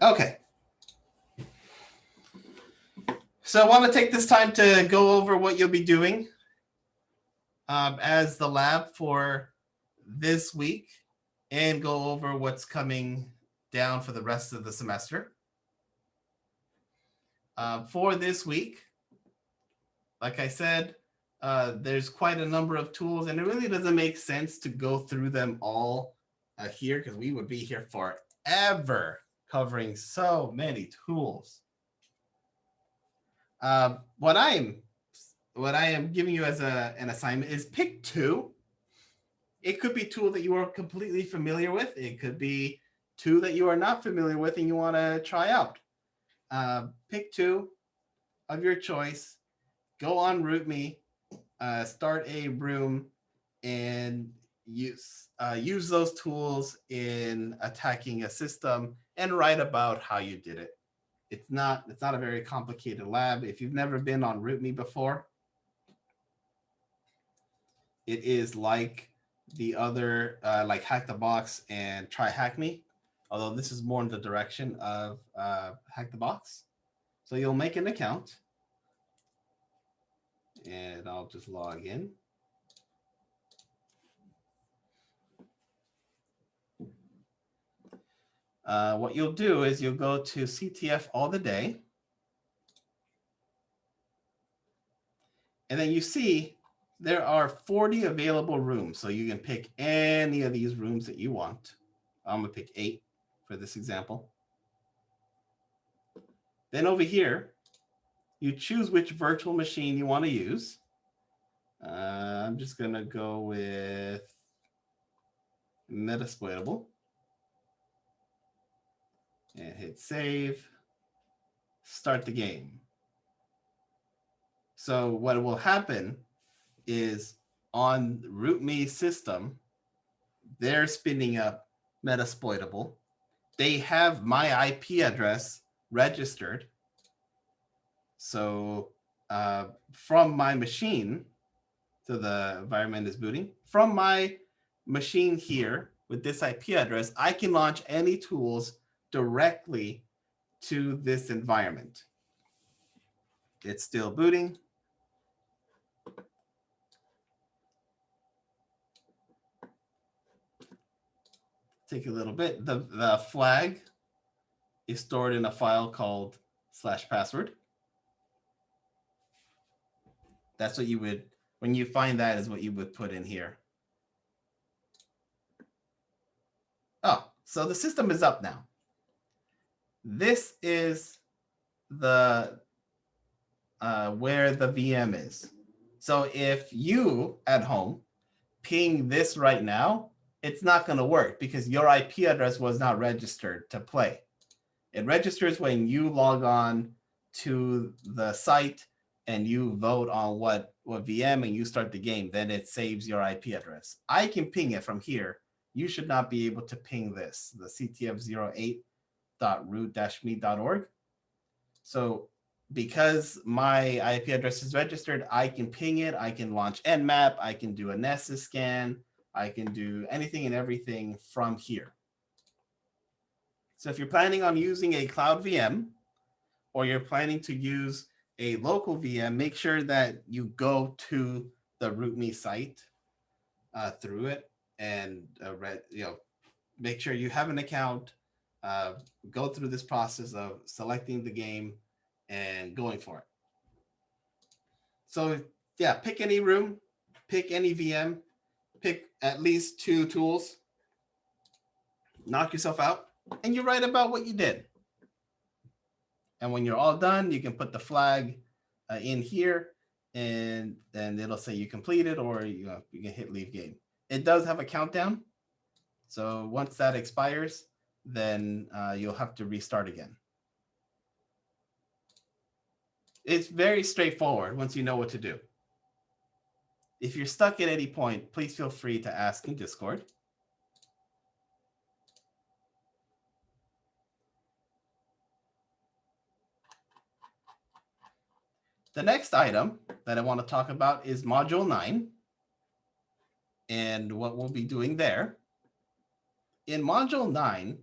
Okay. So I want to take this time to go over what you'll be doing as the lab for this week and go over what's coming down for the rest of the semester. For this week, like I said, there's quite a number of tools, and it really doesn't make sense to go through them all here because we would be here forever covering so many tools. What I am giving you as an assignment is pick two. It could be a tool that you are completely familiar with. It could be two that you are not familiar with and you want to try out. Pick two of your choice. Go on RootMe, start a room, and use those tools in attacking a system and write about how you did it. It's not a very complicated lab. If you've never been on RootMe before, it is like the other, like Hack the Box and Try Hack Me, although this is more in the direction of Hack the Box. So you'll make an account, and I'll just log in. What you'll do is you'll go to CTF all the day, and then you see there are 40 available rooms. So you can pick any of these rooms that you want. I'm gonna pick 8 for this example. Then over here, you choose which virtual machine you want to use. I'm just gonna go with Metasploitable and hit save. Start the game. So what will happen is on RootMe system, they're spinning up Metasploitable. They have my IP address registered. So from my machine, so the environment is booting, from my machine here with this IP address, I can launch any tools directly to this environment. It's still booting. Take a little bit. The flag is stored in a file called /password. That's what you would, when you find that is what you would put in here. Oh, so the system is up now. This is the where the VM is. So if you at home ping this right now, it's not going to work because your IP address was not registered to play. It registers when you log on to the site and you vote on what VM and you start the game. Then it saves your IP address. I can ping it from here. You should not be able to ping this, the ctf08.root-me.org. So because my IP address is registered, I can ping it. I can launch Nmap. I can do a Nessus scan. I can do anything and everything from here. So if you're planning on using a cloud VM or you're planning to use a local VM, make sure that you go to the RootMe site through it and make sure you have an account. Go through this process of selecting the game and going for it. So yeah, pick any room, pick any VM, pick at least 2 tools, knock yourself out, and you write about what you did. And when you're all done, you can put the flag in here, and then it'll say you completed, or you can hit leave game. It does have a countdown. So once that expires, then you'll have to restart again. It's very straightforward once you know what to do. If you're stuck at any point, please feel free to ask in Discord. The next item that I want to talk about is Module 9 and what we'll be doing there. In Module 9,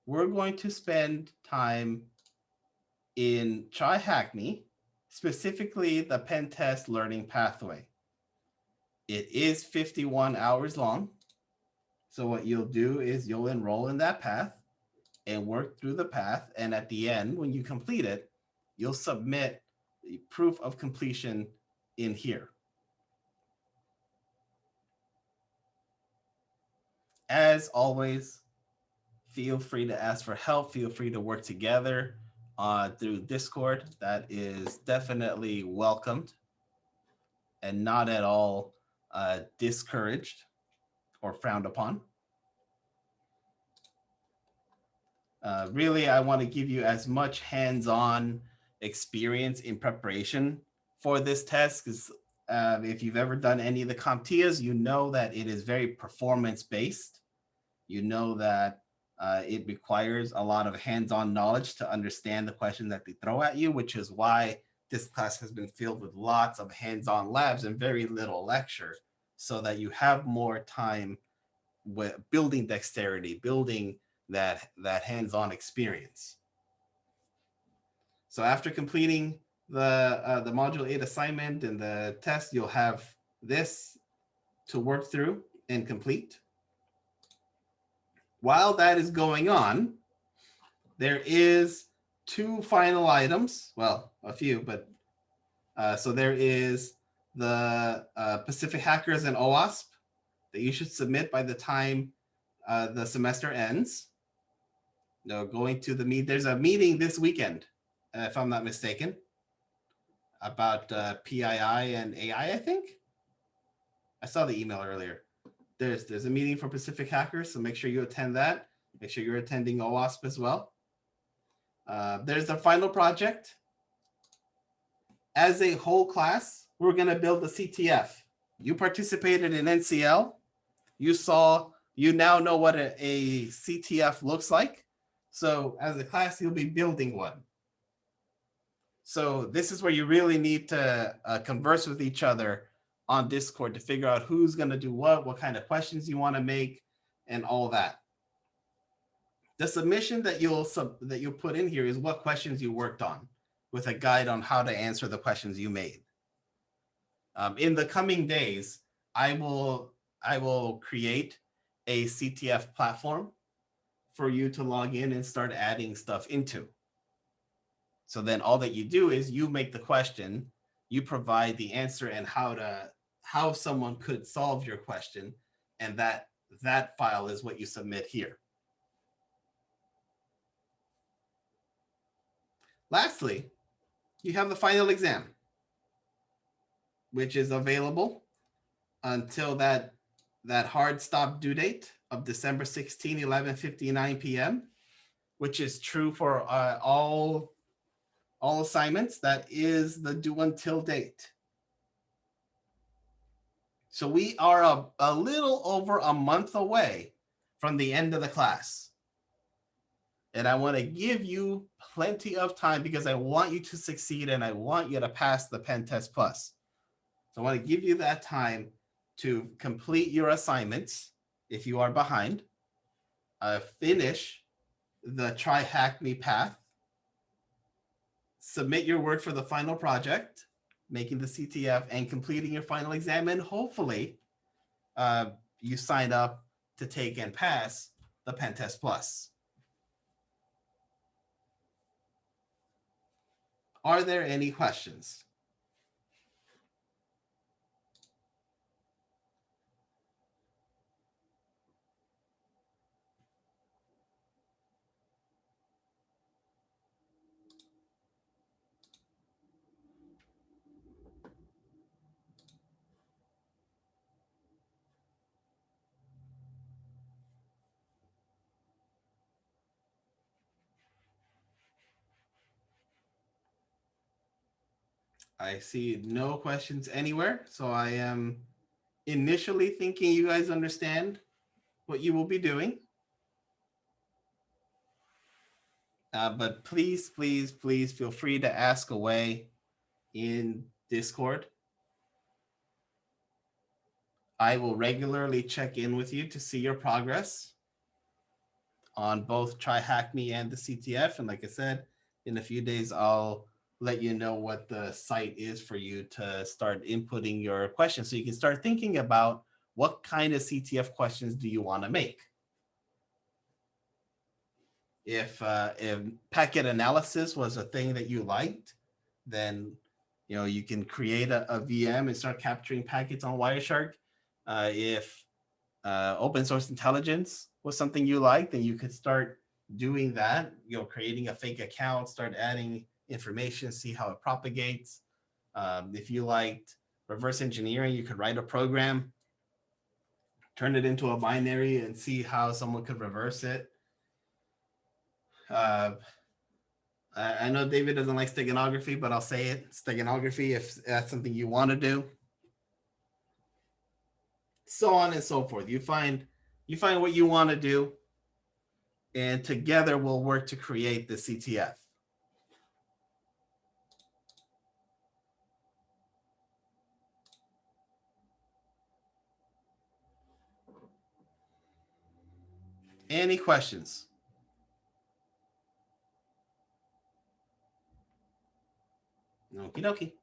we're going to spend time in Try Hack Me, specifically the pen test learning pathway. It is 51 hours long. So what you'll do is you'll enroll in that path and work through the path. And at the end, when you complete it, you'll submit the proof of completion in here. As always, feel free to ask for help. Feel free to work together through Discord. That is definitely welcomed and not at all discouraged or frowned upon. Really, I want to give you as much hands-on experience in preparation for this test, because if you've ever done any of the CompTIAs, you know that it is very performance-based. You know that it requires a lot of hands-on knowledge to understand the question that they throw at you, which is why this class has been filled with lots of hands-on labs and very little lecture, so that you have more time with building dexterity, building that hands-on experience. So after completing the module 8 assignment and the test, you'll have this to work through and complete. While that is going on, there is 2 final items. Well, a few, but so there is the Pacific Hackers and OWASP that you should submit by the time the semester ends. No, going to the meet. There's a meeting this weekend, if I'm not mistaken, about PII and AI. I think I saw the email earlier. There's a meeting for Pacific Hackers, so make sure you attend that. Make sure you're attending OWASP as well. There's the final project. As a whole class, we're going to build a CTF. You participated in NCL. You now know what a CTF looks like. So as a class, you'll be building one. So this is where you really need to converse with each other on Discord to figure out who's going to do what kind of questions you want to make, and all that. The submission that you'll put in here is what questions you worked on, with a guide on how to answer the questions you made. In the coming days, I will create a CTF platform for you to log in and start adding stuff into. So then all that you do is you make the question, you provide the answer and how someone could solve your question, and that file is what you submit here. Lastly, you have the final exam, which is available until that hard stop due date of December 16, 11:59 p.m., which is true for all assignments. That is the due until date. So we are a little over a month away from the end of the class. And I want to give you plenty of time because I want you to succeed and I want you to pass the Pen Test Plus. So I want to give you that time to complete your assignments if you are behind, finish the Try Hack Me path, submit your work for the final project, making the CTF and completing your final exam, and hopefully you sign up to take and pass the Pen Test Plus. Are there any questions? I see no questions anywhere. So I am initially thinking you guys understand what you will be doing. But please, please, please feel free to ask away in Discord. I will regularly check in with you to see your progress. on both Try Hack Me and the CTF. And like I said, in a few days, I'll let you know what the site is for you to start inputting your questions. So you can start thinking about what kind of CTF questions do you want to make. If packet analysis was a thing that you liked, then you can create a VM and start capturing packets on Wireshark. If open source intelligence was something you liked, then you could start doing that. Creating a fake account, start adding information, see how it propagates. If you liked reverse engineering, you could write a program, turn it into a binary, and see how someone could reverse it. I know David doesn't like steganography, but I'll say it. Steganography, if that's something you want to do. So on and so forth. You find what you want to do, and together we'll work to create the CTF. Any questions? Okie dokie.